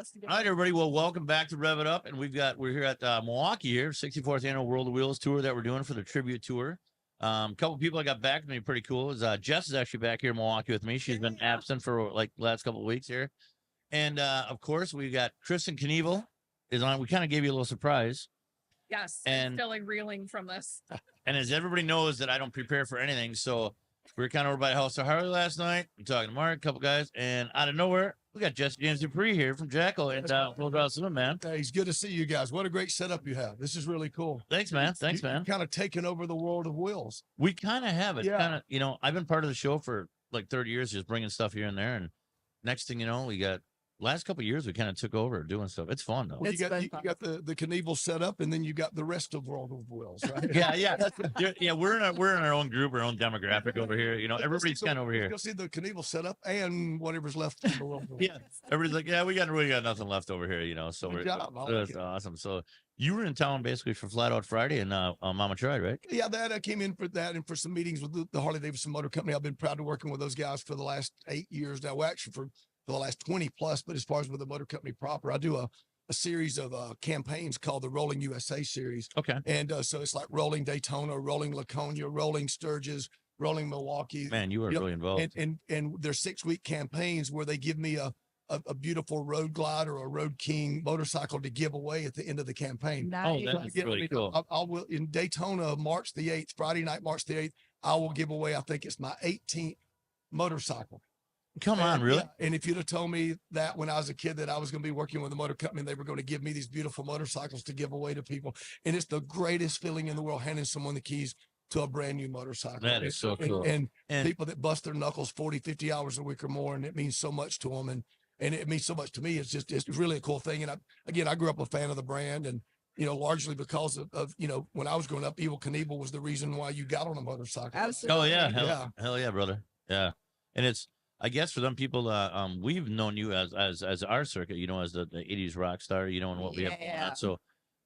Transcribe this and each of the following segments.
us together. All right, everybody. Well, welcome back to Rev It Up, and we're here at Milwaukee here, 64th annual World of Wheels tour that we're doing for the tribute tour. A couple people I got back to me, pretty cool. Is Jess is actually back here in Milwaukee with me. She's been absent for like the last couple of weeks here, and of course we got Krysten Knievel is on. We kind of gave you a little surprise. Yes, and I'm still reeling from this. And as everybody knows that I don't prepare for anything, so we were kind of over by the house of Harley last night. I'm talking to Mark, a couple guys, and out of nowhere, we got Jesse James Dupree here from Jackal, and we'll draw some, man. Hey, it's good to see you guys. What a great setup you have. This is really cool. Thanks, man. Thanks, man. Kind of taken over the world of wheels. We kind of have it. Yeah. Kind of, you know, I've been part of the show for like 30 years, just bringing stuff here and there, and next thing you know, we got last couple of years we kind of took over doing stuff. It's fun though. Well, you got the Knievel set up, and then you got the rest of World of Wheels, right? yeah. We're in our own group, our own demographic over here. You know, everybody's kind of over here. You'll see the Knievel set up and whatever's left in the world. Yeah, everybody's like, yeah, we really got nothing left over here. You know, so that's awesome. So you were in town basically for Flat Out Friday and Mama Tried, right? Yeah, I came in for that and for some meetings with the Harley Davidson Motor Company. I've been proud to working with those guys for the last 8 years now. Well, actually for the last 20 plus, but as far as with the motor company proper, I do a series of campaigns called the Rolling USA series. Okay. And so it's like Rolling Daytona, Rolling Laconia, Rolling Sturgis, Rolling Milwaukee. Man, you were really involved. And they're 6-week campaigns where they give me a beautiful Road Glide or a Road King motorcycle to give away at the end of the campaign. Nice. Oh, that's really cool. I will in Daytona, March the 8th, Friday night, March the 8th, I will give away, I think it's my 18th motorcycle. Come on, really? Yeah, and if you'd have told me that when I was a kid that I was going to be working with a motor company and they were going to give me these beautiful motorcycles to give away to people, and it's the greatest feeling in the world handing someone the keys to a brand new motorcycle. That is so cool. And people that bust their knuckles 40, 50 hours a week or more, and it means so much to them. And it means so much to me. It's really a cool thing. And I grew up a fan of the brand, and you know, largely because of you know, when I was growing up, Evel Knievel was the reason why you got on a motorcycle. Absolutely. Oh yeah, hell yeah, brother. Yeah, and it's, I guess for them people, we've known you as our circuit, you know, as the 80s rock star, you know, and what we have going on. So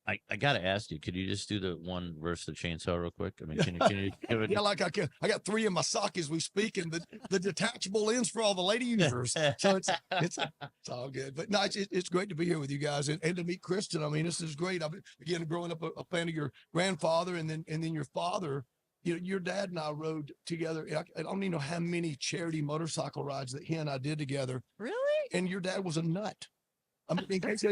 I got to ask you, could you just do the one versus the chainsaw real quick? I mean, can you give it? Yeah, like I can. I got 3 in my sock as we speak, and the detachable ends for all the lady users. So it's all good. But no, it's great to be here with you guys and to meet Krysten. I mean, this is great. I've again growing up a fan of your grandfather and then your father. You know, your dad and I rode together. I don't even know how many charity motorcycle rides that he and I did together. Really? And your dad was a nut. I mean, in case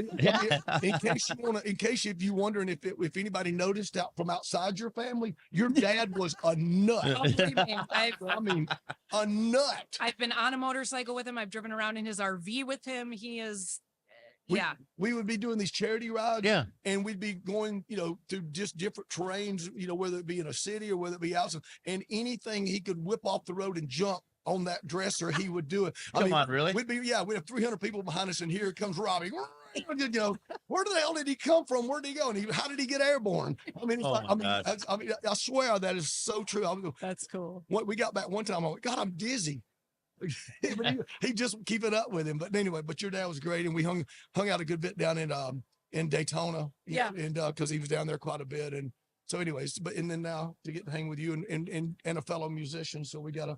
if you're wondering if anybody noticed out from outside your family, your dad was a nut. I mean, a nut. I've been on a motorcycle with him. I've driven around in his RV with him. He is. We would be doing these charity rides, and we'd be going, you know, to just different terrains, you know, whether it be in a city or whether it be outside, and anything he could whip off the road and jump on that dresser, he would do it. Come on, really? We'd have 300 people behind us, and here comes Robbie. You know, where the hell did he come from? Where did he go? And how did he get airborne? I mean, I swear that is so true. That's cool. What we got back one time, I'm like, God, I'm dizzy. he just keep it up with him. But anyway, your dad was great, and we hung out a good bit down in Daytona. Yeah. And because he was down there quite a bit, and so anyways, and then now to get to hang with you and a fellow musician, so we gotta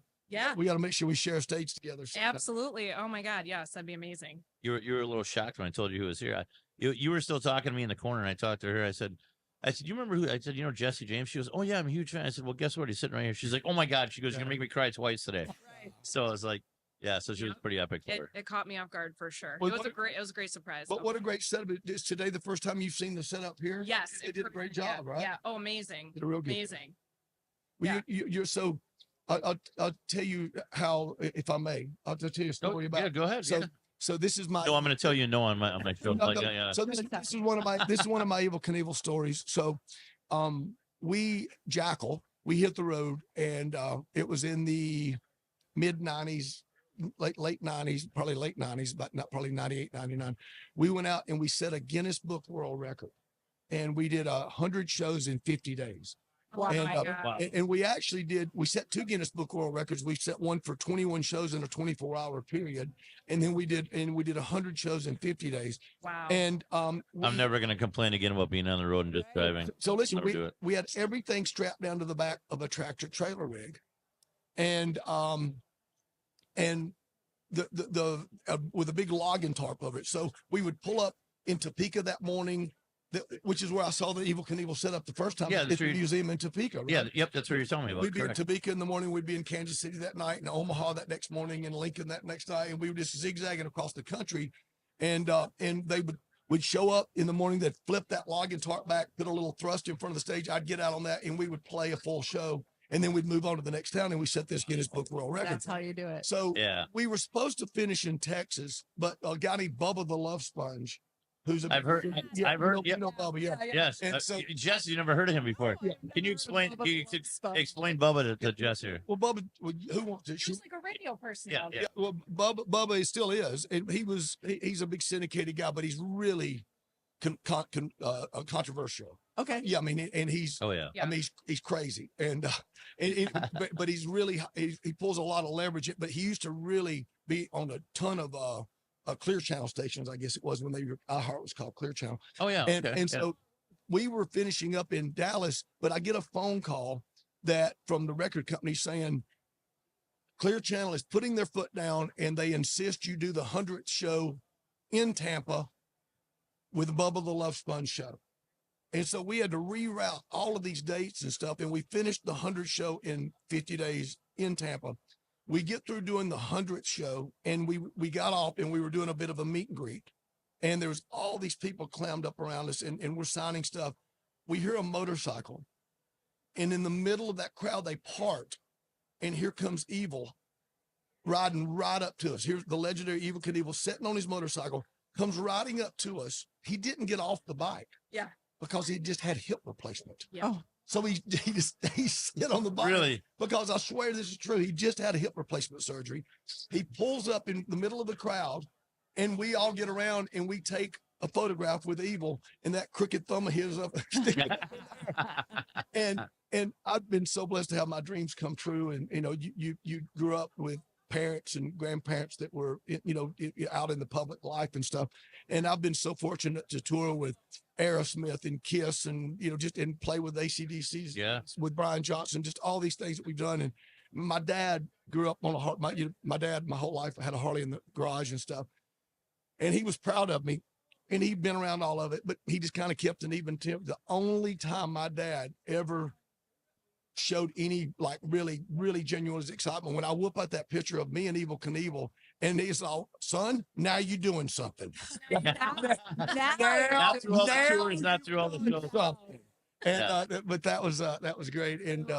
make sure we share a stage together. So. Absolutely. Oh my God, yes, that'd be amazing. You were a little shocked when I told you who was here. You were still talking to me in the corner, and I talked to her. I said, you remember who? I said, you know, Jesse James. She goes, oh yeah, I'm a huge fan. I said, well, guess what? He's sitting right here. She's like, oh my God. She goes, you're gonna make me cry twice today. Right. So I was like, yeah. So she was pretty epic for her. It caught me off guard for sure. Well, it was a great surprise. But what a great setup! Is today the first time you've seen the setup here? Yes, it did a great job, right? Yeah. Oh, amazing. Did a real good. Amazing. Well, you're so. I'll tell you how, if I may. I'll tell you a story about. Yeah, go ahead. So this is my. No, I'm going to tell you no on my show. So this is one of my Evel Knievel stories. So, we hit the road, and it was in the mid 90s, late 90s, probably late 90s, but not probably 98, 99. We went out and we set a Guinness Book World Record, and we did 100 shows in 50 days. Wow. And we actually we set 2 Guinness Book World Records. We set one for 21 shows in a 24-hour period. And then we did 100 shows in 50 days. Wow. And I'm never going to complain again about being on the road and just driving. So listen, we had everything strapped down to the back of a tractor trailer rig. And with a big logging tarp over it. So we would pull up in Topeka that morning, which is where I saw the Evel Knievel set up the first time. Yeah, At the museum in Topeka. Right? Yeah, yep, that's what you're telling me about. We'd be Correct. in Topeka in the morning. We'd be in Kansas City that night, and Omaha that next morning, and Lincoln that next night, and we were just zigzagging across the country. And they would show up in the morning. They'd flip that logging tarp back, put a little thrust in front of the stage. I'd get out on that, and we would play a full show. And then we'd move on to the next town, and we set this Guinness Book World Record. That's how you do it. So Yeah, we were supposed to finish in Texas, but a guy named Bubba the Love Sponge, who's I've heard. I've heard. you know Bubba, yeah. Yes, And so- Jess, you never heard of him before. Yeah. Can you explain? Can you Sponge. explain Bubba to Jess here? Well, Bubba, who wants to? He was like a radio personality. Yeah. Well, Bubba he still is, and he's a big syndicated guy, but he's really controversial. Okay. Yeah, I mean, and he's. Oh yeah. Yeah. I mean, he's crazy, and but he's really he pulls a lot of leverage. But he used to really be on a ton of Clear Channel stations. I guess it was when iHeart was called Clear Channel. Oh yeah. And okay. so we were finishing up in Dallas, but I get a phone call from the record company saying Clear Channel is putting their foot down, and they insist you do the 100th show in Tampa with Bubba the Love Sponge show. And so we had to reroute all of these dates and stuff. And we finished the 100th show in 50 days in Tampa. We get through doing the 100th show, and we got off, and we were doing a bit of a meet and greet. And there was all these people clammed up around us, and we're signing stuff. We hear a motorcycle, and in the middle of that crowd, they part, and here comes Evel riding right up to us. Here's the legendary Evel Knievel sitting on his motorcycle, comes riding up to us. He didn't get off the bike. Yeah. Because he just had hip replacement. Yeah. Oh. So he sit on the bike. Really? Because I swear this is true. He just had a hip replacement surgery. He pulls up in the middle of the crowd, and we all get around and we take a photograph with Evel, and that crooked thumb of his up. and I've been so blessed to have my dreams come true. And you grew up with parents and grandparents that were out in the public life and stuff. And I've been so fortunate to tour with Aerosmith and Kiss, and and play with AC/DC's, with Brian Johnson, just all these things that we've done. And my dad grew up on my dad my whole life had a Harley in the garage and stuff, and he was proud of me, and he'd been around all of it, but he just kind of kept an even temper. The only time my dad ever showed any like really, really genuine excitement when I whip out that picture of me and Evel Knievel, and he's all, son, now you doing something. Not through all the tours, not through all the shows. And but that was great. And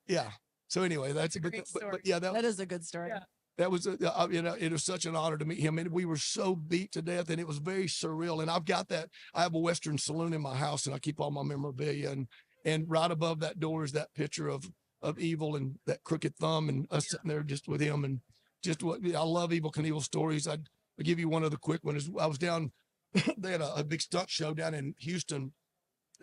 yeah. So anyway, that's a great story. but yeah, That is a good story. Yeah. that was it was such an honor to meet him, and we were so beat to death, and it was very surreal. And I've got that. I have a Western saloon in my house, and I keep all my memorabilia, and right above that door is that picture of Evel and that crooked thumb, and us sitting there just with him. And just what I love Evel Knievel stories. I'll give you one of the quick ones. I was down, they had a big stunt show down in Houston,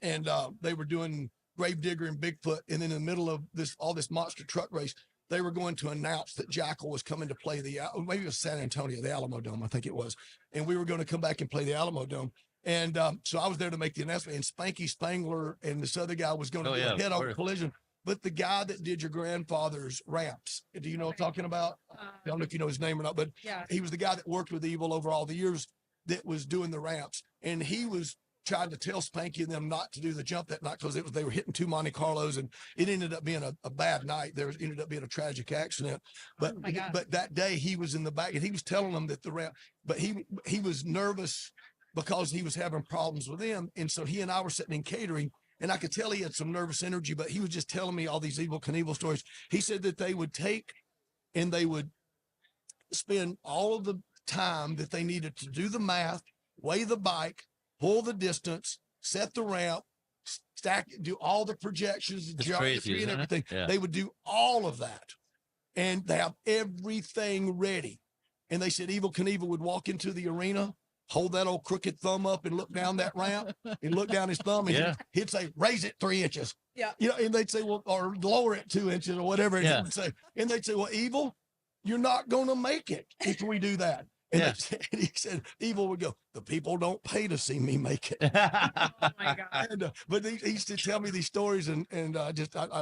and they were doing Gravedigger and Bigfoot. And in the middle of all this monster truck race, they were going to announce that Jackal was coming to play maybe it was San Antonio, the Alamo Dome, I think it was. And we were going to come back and play the Alamo Dome. And so I was there to make the announcement, and Spanky Spangler and this other guy was going to do a head-on collision. But the guy that did your grandfather's ramps, do you know what I'm talking about? I don't know if you know his name or not, but he was the guy that worked with Evel over all the years that was doing the ramps. And he was trying to tell Spanky and them not to do the jump that night because they were hitting 2 Monte Carlos, and it ended up being a bad night. Ended up being a tragic accident. But but that day he was in the back, and he was telling them that the ramp, but he was nervous because he was having problems with them. And so he and I were sitting in catering, and I could tell he had some nervous energy, but he was just telling me all these Evel Knievel stories. He said that they would take and they would spend all of the time that they needed to do the math, weigh the bike, pull the distance, set the ramp, stack, do all the projections, the geometry and everything. They would do all of that, and they have everything ready. And they said Evel Knievel would walk into the arena, hold that old crooked thumb up and look down that ramp and look down his thumb, and he'd say, raise it 3 inches. Yeah. And they'd say, well, or lower it 2 inches or whatever. And they'd say, well, Evel, you're not going to make it if we do that. And, and he said, Evel would go, the people don't pay to see me make it. Oh my God. And, but he used to tell me these stories, and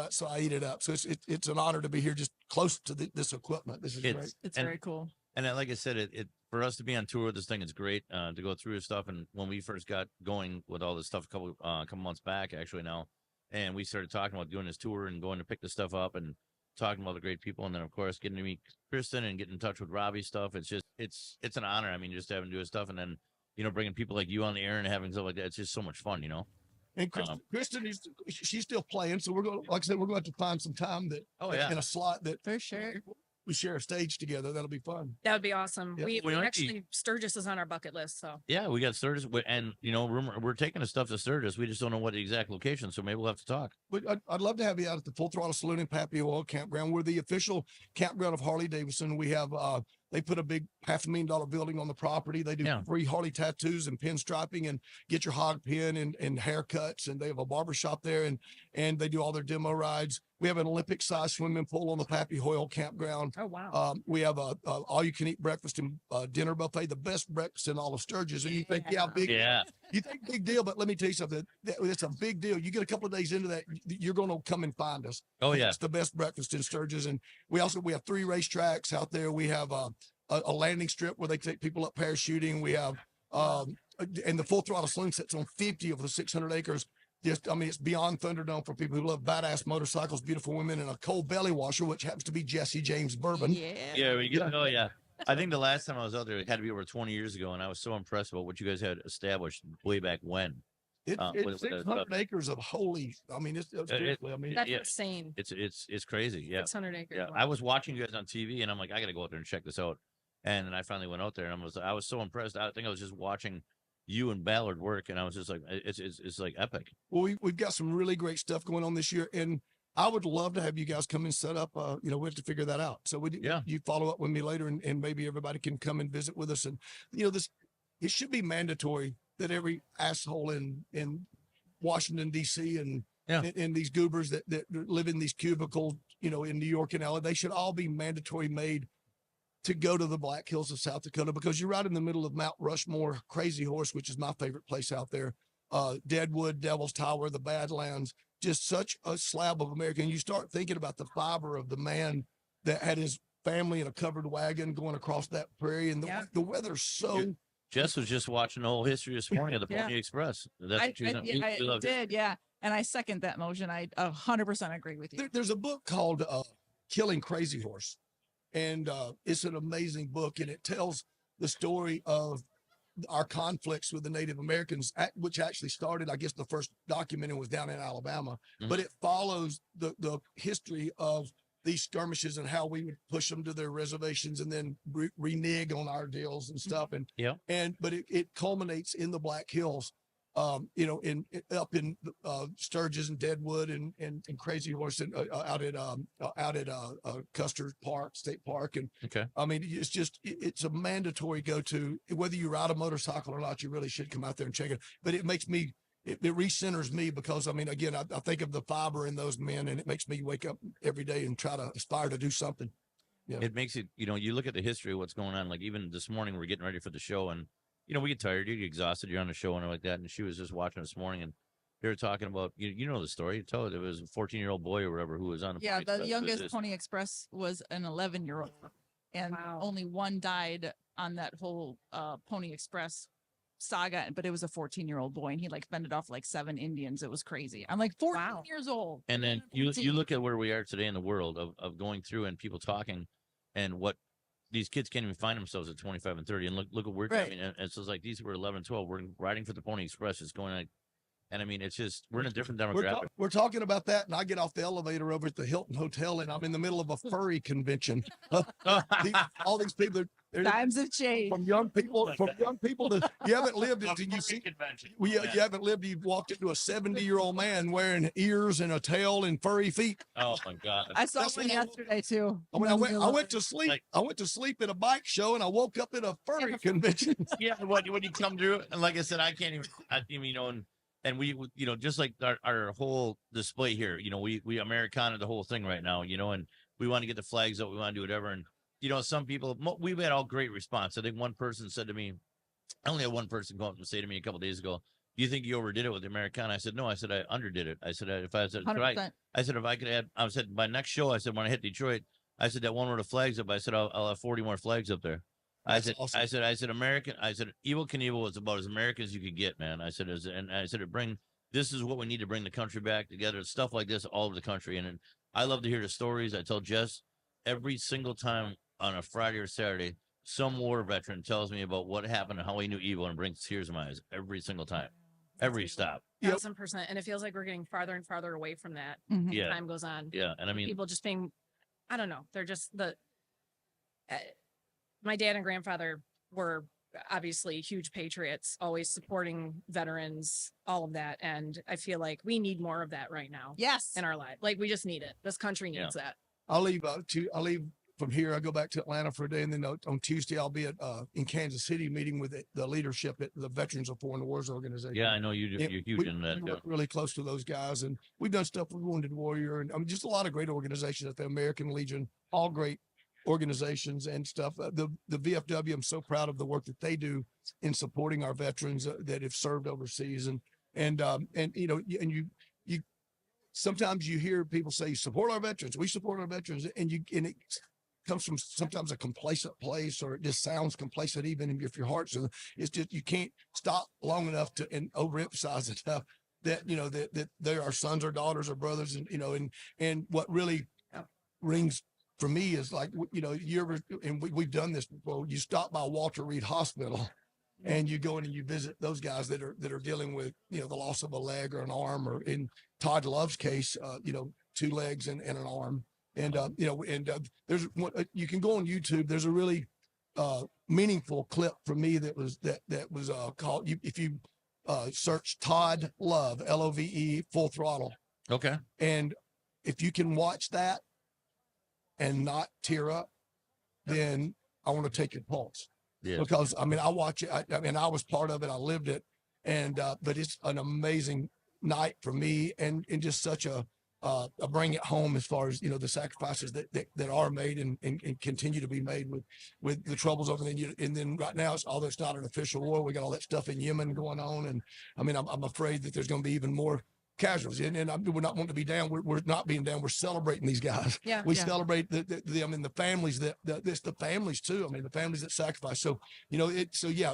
so I eat it up. So it's an honor to be here just close to this equipment. This is great. It's very cool. And like I said, it for us to be on tour with this thing, it's great to go through this stuff. And when we first got going with all this stuff a couple months back, actually now, and we started talking about doing this tour and going to pick this stuff up and talking about the great people, and then of course getting to meet Krysten and getting in touch with Robbie's stuff. It's just it's an honor. I mean, just having to do his stuff, and then bringing people like you on the air and having stuff like that. It's just so much fun, And Krysten she's still playing, so we're going. Like I said, we're going to have to find some time that in a slot that For sure. we share a stage together. That'll be fun. That would be awesome. Yeah. We actually Sturgis is on our bucket list. So Yeah, we got Sturgis, and we're taking the stuff to Sturgis. We just don't know what the exact location, so maybe we'll have to talk. But I'd love to have you out at the Full Throttle Saloon and Pappy Oil Campground. We're the official campground of Harley Davidson. We have they put a big $500,000 building on the property. They do free Harley tattoos and pinstriping and get your hog pin and haircuts. And they have a barbershop there and they do all their demo rides. We have an Olympic size swimming pool on the Pappy Hoyle campground. oh wow. We have a all you can eat breakfast and dinner buffet, the best breakfast in all of Sturgis. And you think, big, you think big deal, but let me tell you something. It's a big deal. You get a couple of days into that, you're going to come and find us. Oh yeah, it's the best breakfast in Sturgis. And we have 3 racetracks out there. We have a landing strip where they take people up parachuting. We have and the Full Throttle Saloon sits on 50 of the 600 acres. It's beyond Thunderdome for people who love badass motorcycles, beautiful women, and a cold belly washer, which happens to be Jesse James bourbon. Oh yeah. I think the last time I was out there, it had to be over 20 years ago, and I was so impressed about what you guys had established way back when. It's 600 acres of holy. I mean, That's insane. It's crazy. Yeah, 600 acres. Yeah, Wow. I was watching you guys on TV, and I'm like, I got to go out there and check this out. And then I finally went out there, and I was so impressed. I think I was just watching you and Ballard work, and I was just like, it's like epic. Well, we've got some really great stuff going on this year, and I would love to have you guys come and set up. We have to figure that out. So you follow up with me later, and maybe everybody can come and visit with us. And it should be mandatory that every asshole in Washington D.C. and these goobers that live in these cubicles, in New York and LA, they should all be mandatory made to go to the Black Hills of South Dakota, because you're right in the middle of Mount Rushmore, Crazy Horse, which is my favorite place out there, Deadwood, Devil's Tower, the Badlands, just such a slab of America. And you start thinking about the fiber of the man that had his family in a covered wagon going across that prairie, and the weather's so. Jess was just watching the whole history this morning of the Pony Express. That's I did, yeah. And I second that motion. I 100% agree with you. There's a book called Killing Crazy Horse. And it's an amazing book, and it tells the story of our conflicts with the Native Americans, which actually started, I guess the first documenting was down in Alabama, but it follows the history of these skirmishes and how we would push them to their reservations and then renege on our deals and stuff. But it culminates in the Black Hills, up in Sturgis and Deadwood and Crazy Horse and out at Custer Park State Park. And I mean, it's a mandatory go to. Whether you ride a motorcycle or not, you really should come out there and check it. But it makes me, it recenters me, because I mean, again, I think of the fiber in those men, and it makes me wake up every day and try to aspire to do something. Yeah. It makes it, you look at the history of what's going on. Like even this morning, we're getting ready for the show, and we get tired, you get exhausted, you're on the show and like that. And she was just watching this morning, and they were talking about, you know the story. Tell it. It was a 14-year-old boy or whatever who was on. The youngest Pony Express was an 11-year-old, and only one died on that whole Pony Express saga. But it was a 14-year-old boy, and he fended off 7 Indians. It was crazy. I'm 14 years old. And then you look at where we are today in the world of going through and people talking, and what these kids can't even find themselves at 25 and 30. And look what we're doing. And it's just like these were 11 and 12. We're riding for the Pony Express. It's going and I mean, it's just, we're in a different demographic. We're talking about that, and I get off the elevator over at the Hilton Hotel, and I'm in the middle of a furry convention. All these people, times have changed. From young people to, you haven't lived until you see, you haven't lived, you've walked into a 70-year-old man wearing ears and a tail and furry feet. Oh my God. I saw one yesterday too. I went to sleep. I went to sleep at a bike show, and I woke up at a furry convention. Yeah. When you come through, and like I said, I can't even, and we, just like our whole display here, we Americana the whole thing right now, and we want to get the flags up. We want to do whatever. And, some people, we've had all great response. I think one person said to me, I only had one person come up and say to me a couple of days ago, do you think you overdid it with the Americana? I said, no. I said, I underdid it. I said, if I said, right. I said, if I could add, I said, my next show, I said, when I hit Detroit, I said, that one where the flag's up. I said, I'll have 40 more flags up there. That's awesome. I said, American. I said, Evel Knievel was about as American as you could get, man. I said, this is what we need to bring the country back together. Stuff like this all over the country. And I love to hear the stories. I tell Jess every single time on a Friday or Saturday, some war veteran tells me about what happened and how he knew Evel, and brings tears in my eyes every single time, every stop. 1000%. And it feels like we're getting farther and farther away from that Yeah. as time goes on. Yeah. And I mean, People just being, I don't know. They're just my dad and grandfather were obviously huge patriots, always supporting veterans, all of that. And I feel like we need more of that right now. Yes. In our life. Like, we just need it. This country needs that. I'll leave from here. I go back to Atlanta for a day, and then on Tuesday I'll be in Kansas City meeting with the leadership at the Veterans of Foreign Wars organization. yeah, I know you're huge in that. We work really close to those guys, and we've done stuff with Wounded Warrior, and I mean, just a lot of great organizations at the American Legion, all great organizations and stuff. The VFW, I'm so proud of the work that they do in supporting our veterans that have served overseas, and you know, and you sometimes you hear people say, support our veterans, we support our veterans, and it comes from sometimes a complacent place, or it just sounds complacent, even if your heart's, it's just, you can't stop long enough to and overemphasize enough that, you know, that they're our sons or daughters or brothers, and, you know, and what really rings for me is, like, you know, we've done this before. You stop by Walter Reed Hospital and you go in and you visit those guys that are dealing with, you know, the loss of a leg or an arm, or in Todd Love's case, you know, 2 legs and an arm. And, you know, and there's one, you can go on YouTube. There's a really meaningful clip from me that was called, if you search Todd Love, Love, Full Throttle. Okay. And if you can watch that and not tear up, then I want to take your pulse. Yeah. Because I mean, I watch it. I mean, I was part of it. I lived it. And, but it's an amazing night for me, and just such a bring it home, as far as, you know, the sacrifices that are made and continue to be made with the troubles over there. And then right now, although it's not an official war, we got all that stuff in Yemen going on. And I mean, I'm afraid that there's going to be even more casualties, and we're not wanting to be down. We're not being down. We're celebrating these guys. Yeah. We celebrate them, and the families it's the families too. I mean, the families that sacrifice. So, you know,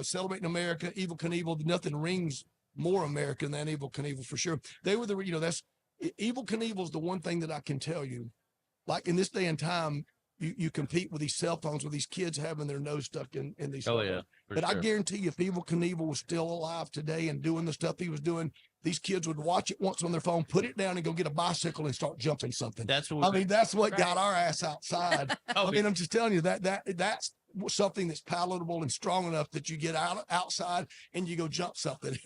celebrating America. Evel Knievel, nothing rings more American than Evel Knievel, for sure. They were that's Evel Knievel is the one thing that I can tell you, like, in this day and time, you compete with these cell phones, with these kids having their nose stuck in these. Oh, yeah. But sure. I guarantee you, if Evel Knievel was still alive today and doing the stuff he was doing, these kids would watch it once on their phone, put it down, and go get a bicycle and start jumping something. That's what that's what got our ass outside. Oh, I mean, I'm just telling you that's something that's palatable and strong enough that you get outside and you go jump something.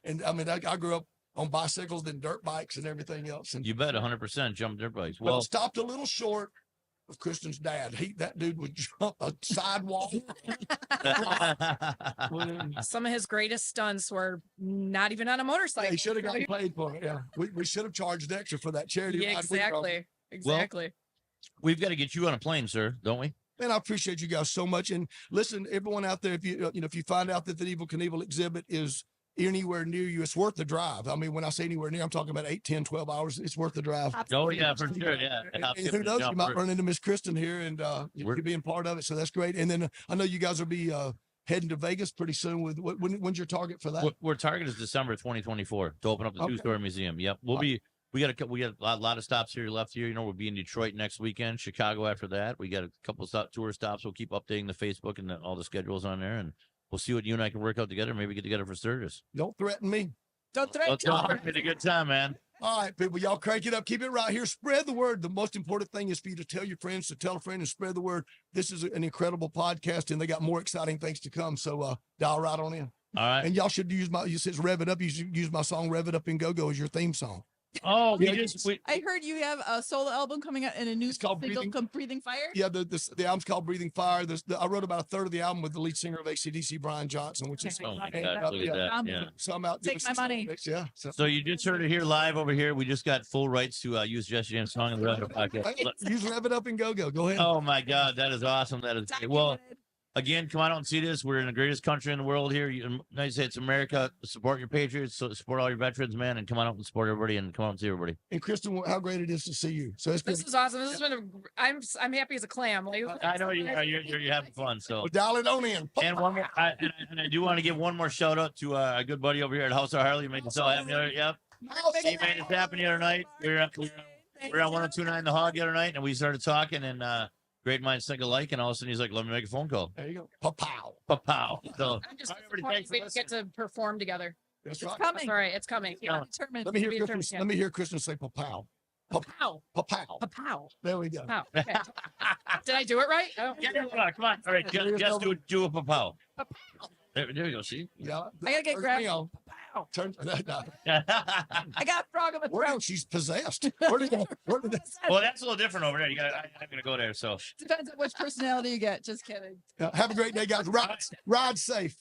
And I mean, I grew up on bicycles, then dirt bikes and everything else. And you bet 100% jump dirt bikes. Well, stopped a little short of Kristen's dad. That dude would jump a sidewalk. Some of his greatest stunts were not even on a motorcycle. Yeah, he should have gotten paid for it. Yeah, we should have charged extra for that charity. Yeah, exactly. Well, we've got to get you on a plane, sir, don't we? Man, I appreciate you guys so much. And listen, everyone out there, if you find out that the Evel Knievel exhibit is anywhere near you, it's worth the drive. I mean, when I say anywhere near, I'm talking about 8, 10, 12 hours. It's worth the drive. Oh, yeah, for sure. Yeah. And who knows, you might run into Miss Krysten here, and you're being part of it. So that's great. And then I know you guys will be heading to Vegas pretty soon. When's your target for that? We're target is December 2024 to open up the two-story museum. Yep. We got a lot of stops here left here. You know, we'll be in Detroit next weekend, Chicago after that. We got a couple of tour stops. We'll keep updating the Facebook and all the schedules on there, and we'll see what you and I can work out together. Maybe get together for Sturgis. Don't threaten me. Don't threaten me. It's a good time, man. All right, people, y'all crank it up. Keep it right here. Spread the word. The most important thing is for you to tell your friends, to tell a friend, and spread the word. This is an incredible podcast, and they got more exciting things to come. So dial right on in. All right. And y'all should use you said Rev It Up. You should use my song Rev It Up and Go Go as your theme song. Oh, I heard you have a solo album coming out and a new called single, Breathing Fire. Yeah, the album's called Breathing Fire. I wrote about a third of the album with the lead singer of AC/DC, Brian Johnson, which is oh my God, look at that. Yeah. So I'm out. Take my money. Yeah. So you just heard it here live over here. We just got full rights to use Jesse James' song in the podcast. Use Rev It Up and Go Go. Go ahead. Oh my God, that is awesome. That is great. Well, again, come on out and see this. We're in the greatest country in the world here. United States of America. Support your Patriots. So support all your veterans, man, and come on out and support everybody and come out and see everybody. And Kristen, how great it is to see you. So it's This good. is awesome. This has been I'm happy as a clam. Like, I know you're having fun. So Well, dial it on in. and one more, I do want to give one more shout out to a good buddy over here at House of Harley. You made this all happen. Yep, he made it happen the other night. We were on 102.9 The Hog the other night, and we started talking, and great minds think alike. And all of a sudden, he's like, "Let me make a phone call." There you go. Pa-pow. Pow. So I'm just everybody, thanks disappointed we for didn't get listening. to perform together. That's It's right. coming. All right, it's coming. Yeah. Determined. Let me hear Be Kristen. determined, Let me hear Kristen say pa-pow. Pow, Pa-pow. pow, There we go. pow. Okay. Did I do it right? Oh. Yeah, come on. All right, just do a pow. There you go. See. Yeah. I gotta get Turn grabbed. me on. Pow. Turn. No. I got a frog in the Where throat. she's possessed. Where did that? Well, that's a little different over there. I'm gonna go there. So Depends on which personality you get. Just kidding. Have a great day, guys. Ride safe.